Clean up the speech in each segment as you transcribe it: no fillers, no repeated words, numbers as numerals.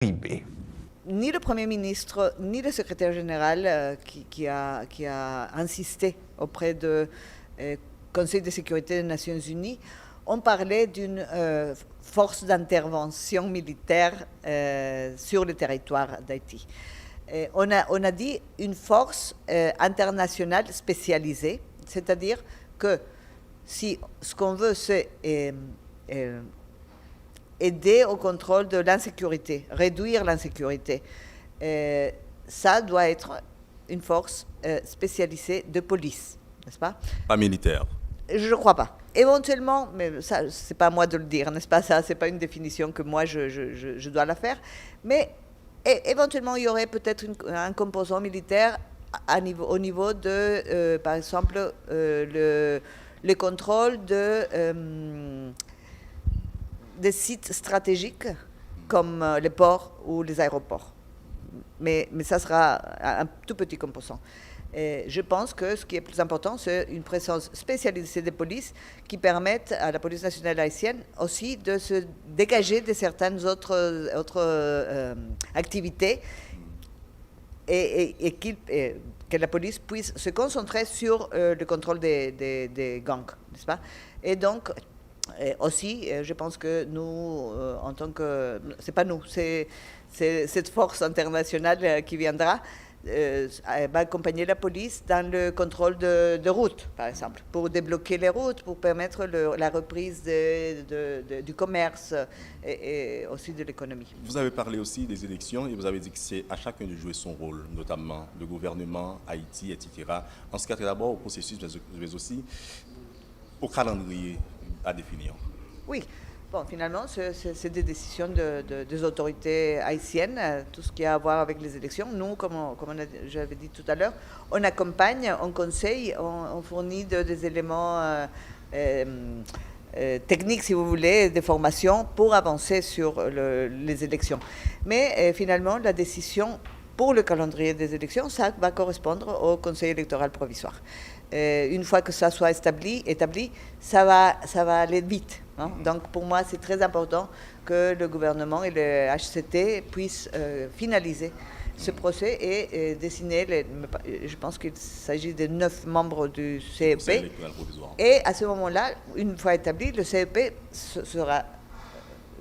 Uribe. Ni le Premier ministre, ni le secrétaire général qui a insisté auprès du Conseil de sécurité des Nations Unies ont parlé d'une force d'intervention militaire sur le territoire d'Haïti. On a dit une force internationale spécialisée, c'est-à-dire que si ce qu'on veut, c'est aider au contrôle de l'insécurité, réduire l'insécurité, ça doit être une force spécialisée de police, n'est-ce pas? Pas militaire. Je ne crois pas. Éventuellement, mais ça, c'est pas à moi de le dire, n'est-ce pas? Ça, c'est pas une définition que moi je dois la faire. Mais éventuellement, il y aurait peut-être un composant militaire au niveau de, par exemple, le contrôle des sites stratégiques comme les ports ou les aéroports. Mais ça sera un tout petit composant. Et je pense que ce qui est plus important, c'est une présence spécialisée des polices qui permettent à la police nationale haïtienne aussi de se dégager de certaines autres activités et que la police puisse se concentrer sur le contrôle des gangs, n'est-ce pas? Et donc, aussi, je pense que nous, en tant que... C'est pas nous, c'est cette force internationale qui viendra, va accompagner la police dans le contrôle de routes, par exemple, pour débloquer les routes, pour permettre la reprise du commerce et aussi de l'économie. Vous avez parlé aussi des élections et vous avez dit que c'est à chacun de jouer son rôle, notamment le gouvernement, Haïti, etc. En ce qui a trait d'abord au processus, mais aussi au calendrier à définir. Oui. Bon, finalement, c'est des décisions des autorités haïtiennes, tout ce qui a à voir avec les élections. Nous, comme j'avais dit tout à l'heure, on accompagne, on conseille, on fournit des éléments techniques, si vous voulez, des formations pour avancer sur les élections. Mais finalement, la décision pour le calendrier des élections, ça va correspondre au Conseil électoral provisoire. Une fois que ça soit établi, ça va aller vite. Hein? Donc pour moi, c'est très important que le gouvernement et le HCT puissent finaliser ce procès et dessiner, je pense qu'il s'agit de 9 membres du CEP. Et à ce moment-là, une fois établi, le CEP sera...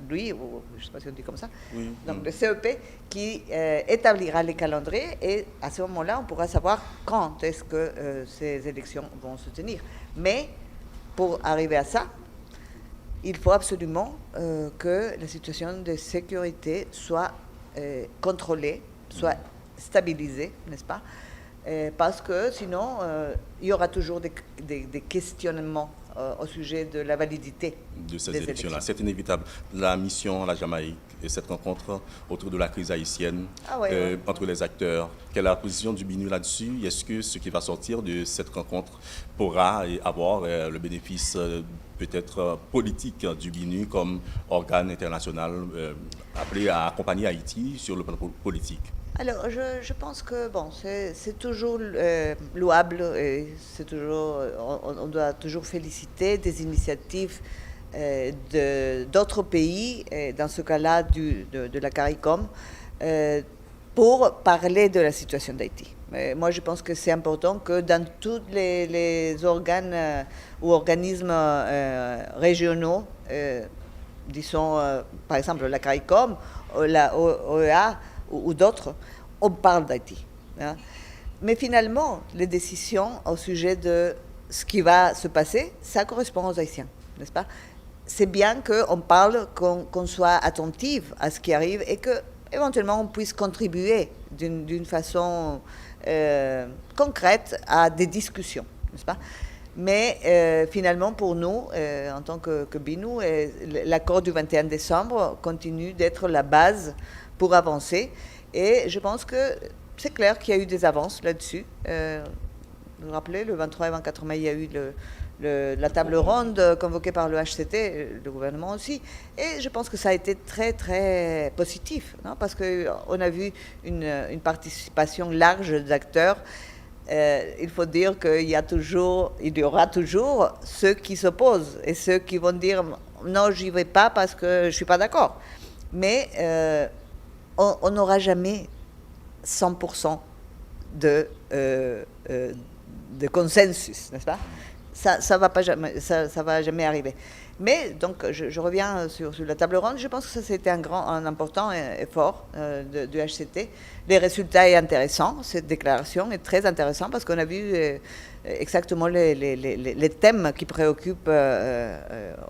lui, ou je ne sais pas si on dit comme ça, oui. Donc le CEP qui établira les calendriers et à ce moment-là, on pourra savoir quand est-ce que ces élections vont se tenir. Mais pour arriver à ça, il faut absolument que la situation de sécurité soit contrôlée, soit stabilisée, n'est-ce pas? Parce que sinon, il y aura toujours des questionnements au sujet de la validité de ces élections-là. C'est inévitable. La mission à la Jamaïque et cette rencontre autour de la crise haïtienne entre les acteurs, quelle est la position du BINU là-dessus? Est-ce que ce qui va sortir de cette rencontre pourra avoir le bénéfice peut-être politique du BINU comme organe international appelé à accompagner Haïti sur le plan politique? Alors, je pense que bon, c'est toujours louable et c'est toujours, on doit toujours féliciter des initiatives d'autres pays, dans ce cas-là de la CARICOM, pour parler de la situation d'Haïti. Moi, je pense que c'est important que dans tous les organes ou organismes régionaux, disons par exemple la CARICOM, la OEA, ou d'autres, on parle d'Haïti. Hein. Mais finalement, les décisions au sujet de ce qui va se passer, ça correspond aux Haïtiens, n'est-ce pas? C'est bien qu'on parle, qu'on soit attentif à ce qui arrive et qu'éventuellement on puisse contribuer d'une façon concrète à des discussions, n'est-ce pas? Mais finalement, pour nous, en tant que BINU, l'accord du 21 décembre continue d'être la base pour avancer. Et je pense que c'est clair qu'il y a eu des avances là-dessus. Vous vous rappelez, le 23 et 24 mai, il y a eu la table ronde convoquée par le HCT, le gouvernement aussi. Et je pense que ça a été très, très positif, non? Parce qu'on a vu une participation large d'acteurs. Il faut dire qu'il y aura toujours ceux qui s'opposent et ceux qui vont dire non, j'y vais pas parce que je suis pas d'accord. Mais on n'aura jamais 100% de consensus, n'est-ce pas? Ça va jamais arriver. Mais donc, je reviens sur la table ronde. Je pense que ça, c'était un important effort du HCT. Les résultats sont intéressants. Cette déclaration est très intéressante parce qu'on a vu exactement les thèmes qui préoccupent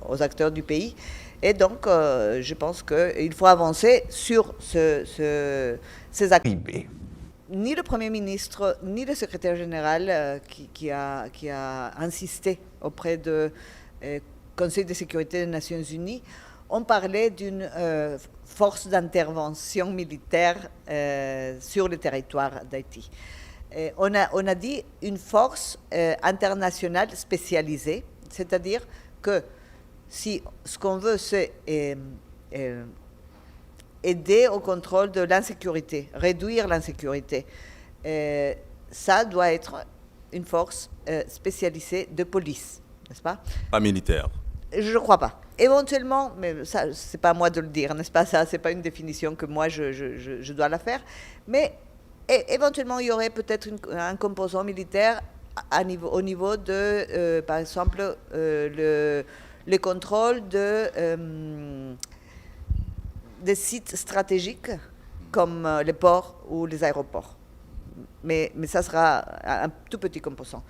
aux acteurs du pays. Et donc, je pense qu'il faut avancer sur ces actes. Ni le Premier ministre, ni le secrétaire général qui a insisté auprès du Conseil de sécurité des Nations Unies ont parlé d'une force d'intervention militaire sur le territoire d'Haïti. On a dit une force internationale spécialisée, c'est-à-dire que si ce qu'on veut, c'est aider au contrôle de l'insécurité, réduire l'insécurité, ça doit être une force spécialisée de police, n'est-ce pas? Pas militaire. Je ne crois pas. Éventuellement, mais ça, c'est pas à moi de le dire, n'est-ce pas? Ça, c'est pas une définition que moi, je dois la faire. Mais éventuellement, il y aurait peut-être un composant militaire au niveau de, par exemple, le contrôle des sites stratégiques comme les ports ou les aéroports. Mais ça sera un tout petit composant.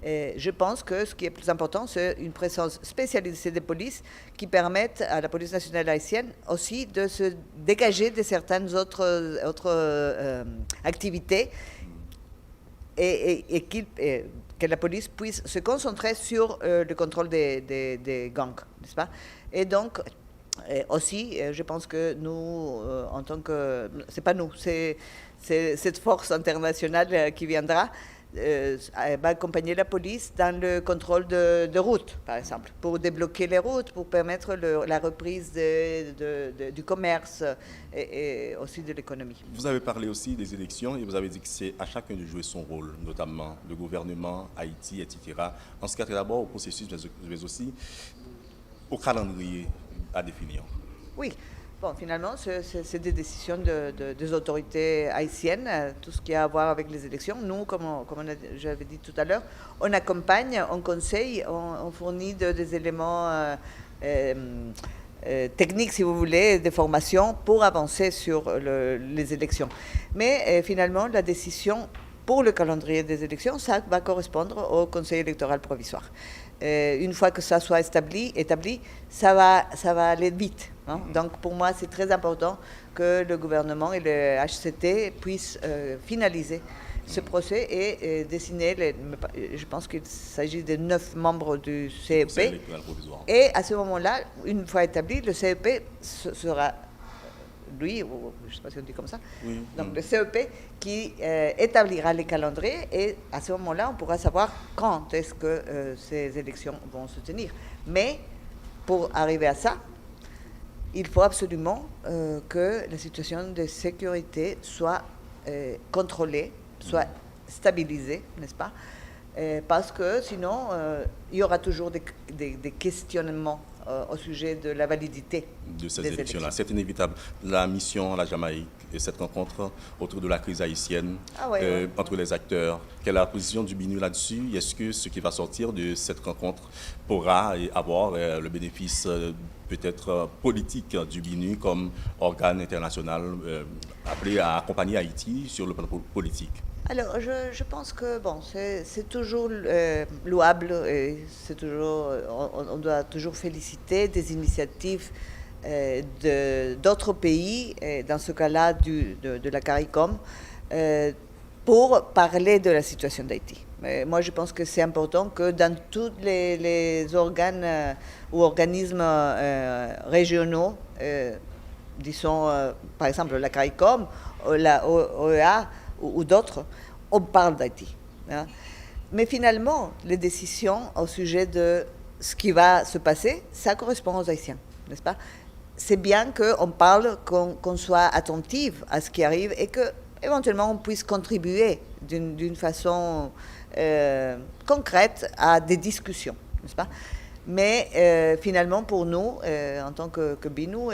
Et je pense que ce qui est plus important, c'est une présence spécialisée des polices qui permettent à la police nationale haïtienne aussi de se dégager de certaines autres activités et que la police puisse se concentrer sur le contrôle des gangs, n'est-ce pas? Et donc, aussi, je pense que nous, en tant que... C'est pas nous, c'est cette force internationale qui viendra, va accompagner la police dans le contrôle de routes, par exemple, pour débloquer les routes, pour permettre la reprise du commerce et aussi de l'économie. Vous avez parlé aussi des élections et vous avez dit que c'est à chacun de jouer son rôle, notamment le gouvernement, Haïti, etc. En ce qui a trait d'abord au processus, mais aussi au calendrier à définir. Oui. Bon, finalement, c'est des décisions des autorités haïtiennes, tout ce qui a à voir avec les élections. Nous, comme j'avais dit tout à l'heure, on accompagne, on conseille, on fournit des éléments techniques, si vous voulez, des formations pour avancer sur les élections. Mais finalement, la décision pour le calendrier des élections, ça va correspondre au Conseil électoral provisoire. Une fois que ça soit établi, ça va aller vite. Hein? Donc pour moi, c'est très important que le gouvernement et le HCT puissent finaliser ce procès et dessiner, je pense qu'il s'agit de 9 membres du CEP. Et à ce moment-là, une fois établi, le CEP sera... lui, je ne sais pas si on dit comme ça, oui. Donc le CEP qui établira les calendriers et à ce moment-là, on pourra savoir quand est-ce que ces élections vont se tenir. Mais pour arriver à ça, il faut absolument que la situation de sécurité soit contrôlée, soit stabilisée, n'est-ce pas? Parce que sinon, il y aura toujours des questionnements au sujet de la validité de ces élections-là. C'est inévitable. La mission, la Jamaïque et cette rencontre autour de la crise haïtienne, entre les acteurs, quelle est la position du BINU là-dessus? Est-ce que ce qui va sortir de cette rencontre pourra avoir le bénéfice peut-être politique du BINU comme organe international appelé à accompagner Haïti sur le plan politique? Alors, je pense que bon, c'est toujours louable et c'est toujours, on doit toujours féliciter des initiatives d'autres pays, et dans ce cas-là de la CARICOM, pour parler de la situation d'Haïti. Moi, je pense que c'est important que dans tous les organes ou organismes régionaux, disons par exemple la CARICOM, la OEA, ou d'autres, on parle d'Haïti. Hein. Mais finalement, les décisions au sujet de ce qui va se passer, ça correspond aux Haïtiens, n'est-ce pas? C'est bien qu'on parle, qu'on soit attentif à ce qui arrive et qu'éventuellement on puisse contribuer d'une façon concrète à des discussions, n'est-ce pas? Mais finalement, pour nous, en tant que BINU,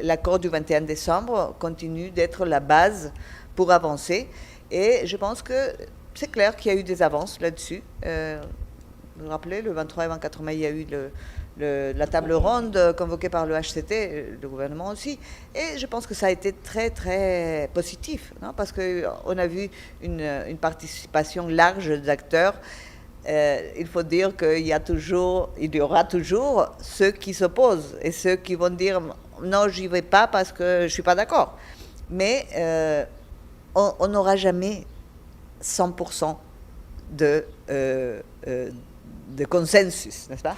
l'accord du 21 décembre continue d'être la base pour avancer. Et je pense que c'est clair qu'il y a eu des avances là-dessus. Vous vous rappelez, le 23 et 24 mai, il y a eu la table ronde convoquée par le HCT, le gouvernement aussi. Et je pense que ça a été très, très positif, non? Parce qu'on a vu une participation large d'acteurs. Il faut dire qu'il y aura toujours ceux qui s'opposent et ceux qui vont dire non, j'y vais pas parce que je suis pas d'accord. Mais on n'aura jamais 100% de consensus, n'est-ce pas?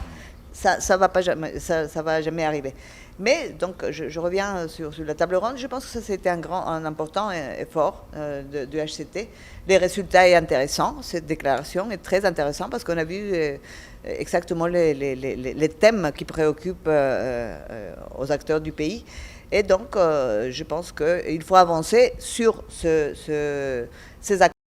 Ça va jamais arriver. Mais donc, je reviens sur la table ronde. Je pense que ça, c'était un important effort du HCT. Les résultats sont intéressants. Cette déclaration est très intéressante parce qu'on a vu exactement les thèmes qui préoccupent aux acteurs du pays. Et donc, je pense qu'il faut avancer sur ces acteurs.